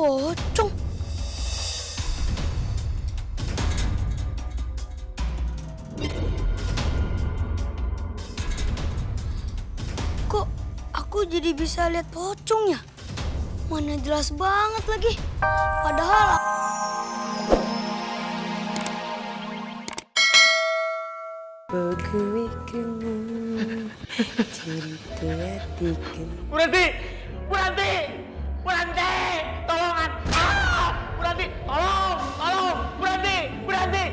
pocong. Kok aku jadi bisa lihat pocong ya? Mana jelas banget lagi. Padahal Gue kamu cerita hatiku. Bu Ranti! Bu Ranti! Bu Ranti! Tolongan! Ah! Bu Ranti! Tolong! Tolong! Bu Ranti! Bu Ranti!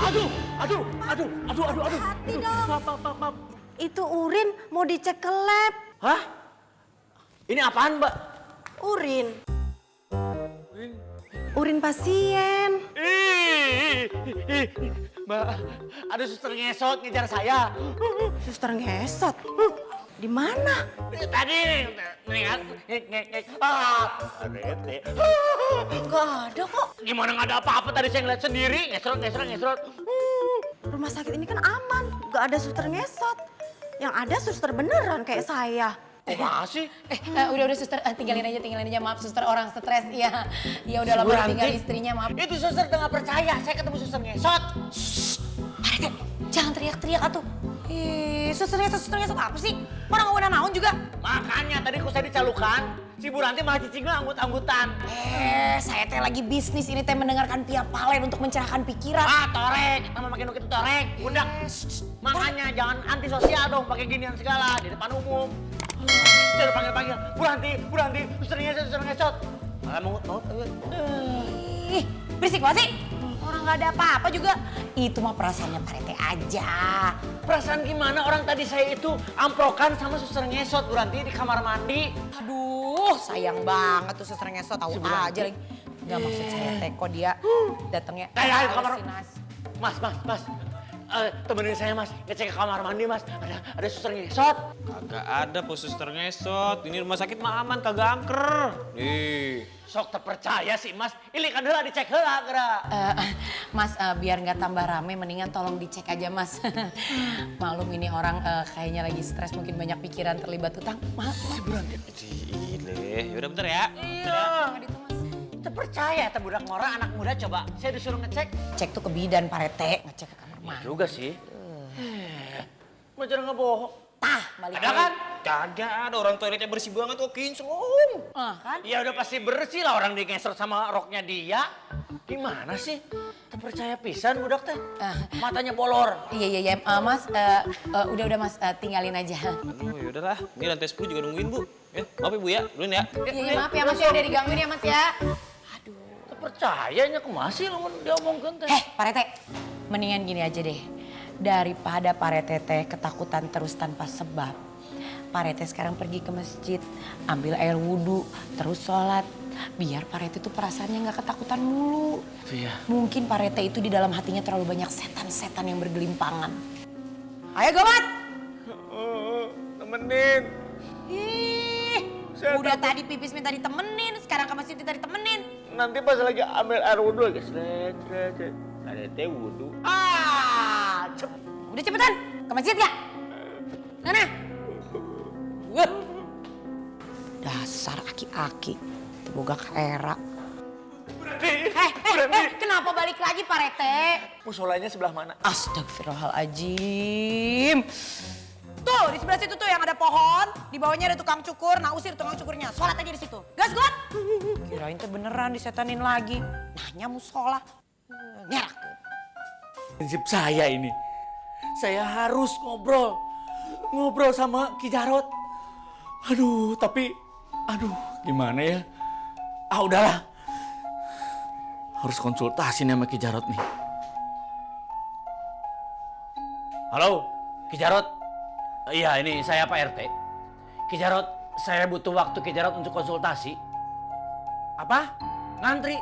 Aduh! Aduh! Aduh! Aduh! Aduh! Aduh! Hati dong. Maaf. Itu urin mau dicek ke lab. Hah? Ini apaan, Mbak? Urin. Urin pasien. Mbak, ada suster ngesot ngejar saya. Suster ngesot. Di mana? Tadi mendingan Rete. Gak ada kok. Gimana nggak ada apa-apa tadi saya ngeliat sendiri ngesrot. Rumah sakit ini kan aman. Gak ada suster ngesot. Yang ada suster beneran kayak saya. Kok masih? Udah suster, tinggalin aja. Maaf suster, orang stres. Ya udah lama tinggal istrinya, maaf. Itu suster udah nggak percaya. Saya ketemu suster ngesot. Pak Rete, jangan teriak-teriak atuh. Suster ngesot apa sih? Orang nggak naon juga. Makanya tadi kok saya dicalukan, si Bu Ranti malah cicingnya anggut-anggutan. Saya teh lagi bisnis ini teh mendengarkan Pia Palen untuk mencerahkan pikiran. Torek, nama makin itu torek. Udah. Makanya jangan antisosial dong pakai ginian segala di depan umum. Saya udah panggil. Bu Ranti, suster ngesot. Malah mangut. Ih, berisik banget sih. Orang nggak ada apa-apa juga. Itu mah perasaannya Pak Rete aja. Perasaan gimana orang tadi saya itu amprokan sama suster ngesot Bu Ranti di kamar mandi. Aduh, sayang banget tuh suster ngesot. Tahu aja lagi. Nggak maksud saya teh kok dia datangnya. Ayo, kamar. halusinasi. Mas. Temenin saya Mas, ngecek ke kamar mandi Mas. Ada suster ngesot. Kagak ada po suster ngesot. Ini rumah sakit mah aman, kagak angker. Nih. Sok terpercaya sih Mas. Ini kan heula dicek heula geura. Mas, biar nggak tambah rame, mendingan tolong dicek aja Mas. Maklum ini orang kayaknya lagi stres, mungkin banyak pikiran terlibat utang. Maaf. Cile, yaudah bentar ya. Iya. Terpercaya budak ngora anak muda coba. Saya disuruh ngecek. Cek tuh ke bidan Pak Rete, ngecek ke kamar mandi. Juga sih. Mau jangan ngebohong. Tah, balik Ada kan? Kagak ada, orang toiletnya bersih banget kok, kinclong. Kan? Ya udah pasti bersih lah orang digeser sama roknya dia. Gimana sih? Terpercaya pisan budak teh. Matanya bolor. Iya, Mas, udah Mas, tinggalin aja. Aduh yaudahlah, ini lantai 10 juga nungguin Bu. Maaf ya Bu ya, duluin ya. Iya, maaf ya Mas, ya udah digangguin ya Mas ya. Terpercayanya kemasi lo dia omongkan teh. Pak Rete, mendingan gini aja deh. Daripada Pak Rete teh ketakutan terus tanpa sebab. Pak Rete sekarang pergi ke masjid, ambil air wudhu, terus sholat. Biar Pak Rete tuh perasaannya nggak ketakutan mulu. Iya. Mungkin Pak Rete itu di dalam hatinya terlalu banyak setan-setan yang bergelimpangan. Ayo Gawat! Temenin. Ih, udah tadi pipis minta ditemenin, sekarang ke masjid minta ditemenin. Nanti pas lagi ambil air wudhu lagi. Sret. Ada teh wudhu. Udah cepetan, ke masjid ya? Sana. Dasar aki-aki, boga kaera. Kenapa balik lagi Pak Rete? Musolanya sebelah mana? Astagfirullahaladzim. Tuh, di sebelah situ tuh yang ada pohon, di bawahnya ada tukang cukur, nah usir tukang cukurnya, sholat aja di situ. Gas, got! Kirain tuh beneran disetanin lagi. Nanya musola. Ngerak. Prinsip saya ini. Saya harus ngobrol sama Ki Jarot. Tapi gimana ya? Udahlah. Harus konsultasi sama Ki Jarot nih. Halo, Ki Jarot. Iya, ini saya Pak RT. Ki Jarot, saya butuh waktu Ki Jarot untuk konsultasi. Apa? Ngantri?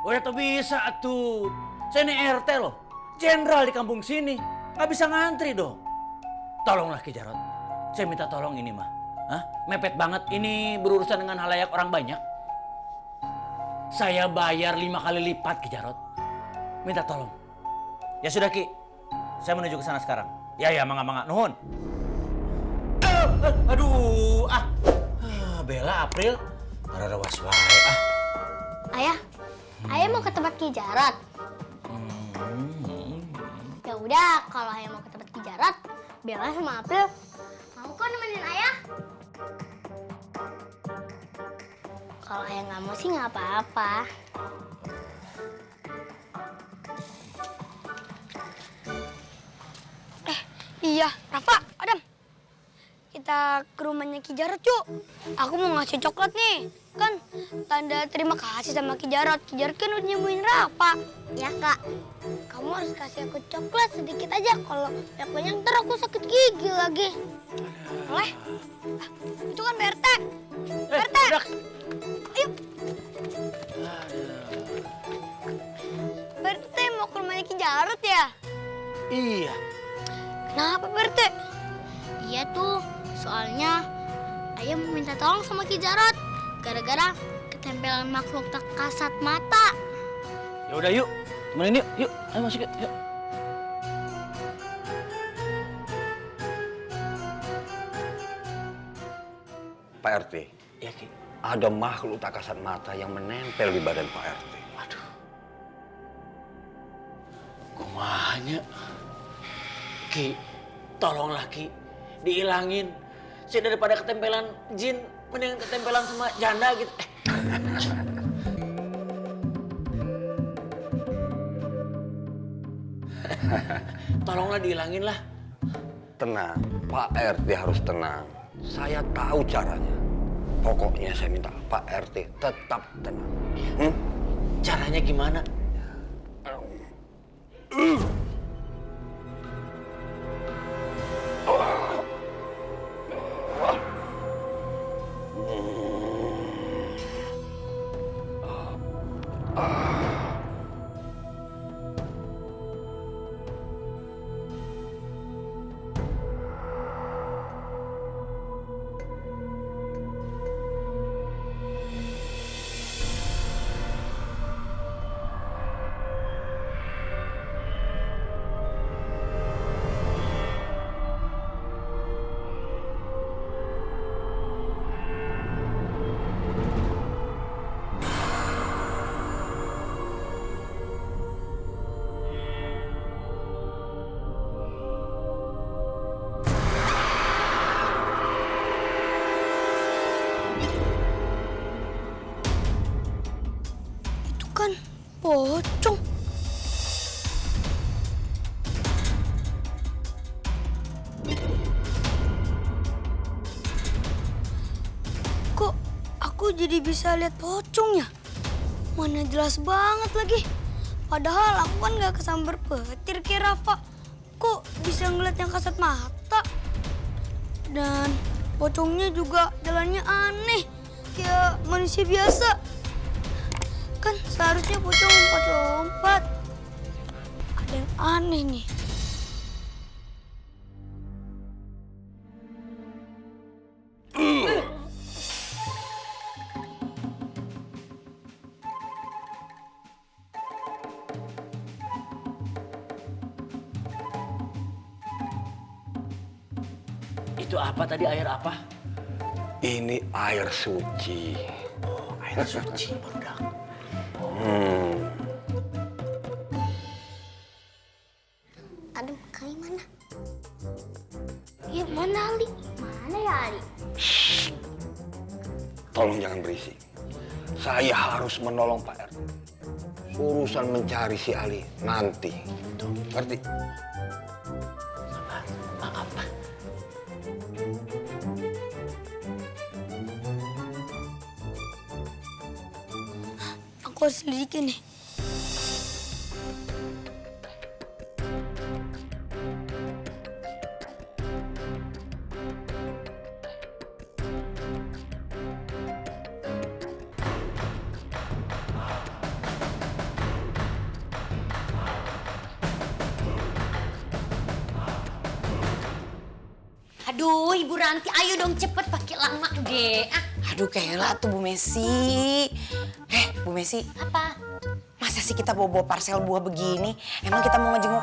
Udah tuh bisa tuh. Saya ini RT loh. Jenderal di kampung sini. Nggak bisa ngantri dong. Tolonglah Ki Jarot. Saya minta tolong ini mah. Mepet banget. Ini berurusan dengan halayak orang banyak. Saya bayar 5 kali lipat Ki Jarot. minta tolong. Ya sudah Ki, saya menuju ke sana sekarang. Ya mangga nuhun. Aduh, Bella, April, ada was-was Ayah, ayah mau ke tempat Ki Jarot. Ya udah, kalau ayah mau ke tempat Ki Jarot, Bella sama April mau kok nemenin ayah. Kalau ayah nggak mau sih nggak apa-apa. Iya, Rafa, Adam. Kita ke rumahnya Ki Jarot yuk. Aku mau ngasih coklat nih. Kan tanda terima kasih sama Ki Jarot. Ki Jarot kan udah nyembuhin Rafa. Ya kak, kamu harus kasih aku coklat sedikit aja. Kalau banyak ntar aku sakit gigi lagi. Boleh? Itu kan PRT. PRT. Ayo. PRT mau ke rumahnya Ki Jarot ya? Iya. Kenapa PRT? Iya tuh, soalnya ayah mau minta tolong sama Ki Jarot. Gara-gara ketempelan makhluk tak kasat mata. Ya udah yuk, temenin yuk. Ayo masuk yuk. Pak RT, Ya Ki. ada makhluk tak kasat mata yang menempel di badan Pak RT. Aduh. Kumanya. Ki, tolonglah Ki, diilangin. Saya daripada ketempelan jin, mending ketempelan sama janda gitu. Tolonglah diilangin lah. Tenang, Pak RT harus tenang. Saya tahu caranya. Pokoknya saya minta Pak RT tetap tenang. Caranya gimana? Kan pocong. Kok aku jadi bisa lihat pocong ya? Mana jelas banget lagi. Padahal aku kan gak kesambar petir kayak Rafa. Kok bisa ngeliat yang kasat mata? Dan pocongnya juga jalannya aneh. Kayak manusia biasa. Kan seharusnya pocong lompat-lompat. Ada yang aneh nih. Itu apa tadi, air apa? Ini air suci. Oh, air suci, barudak. Aduh, Kali mana? Ya mana Ali? Mana ya Ali? Tolong jangan berisik. Saya harus menolong Pak RT. Urusan mencari si Ali nanti. Ngerti? Maaf. Aku harus selidikin nih. Aduh, Ibu Ranti, ayo dong cepet, pakai lama deh. Aduh, Kayla tuh Bu Messi. Bu Messi. Apa? Masa sih kita bawa-bawa parsel buah begini? Emang kita mau ngejenguk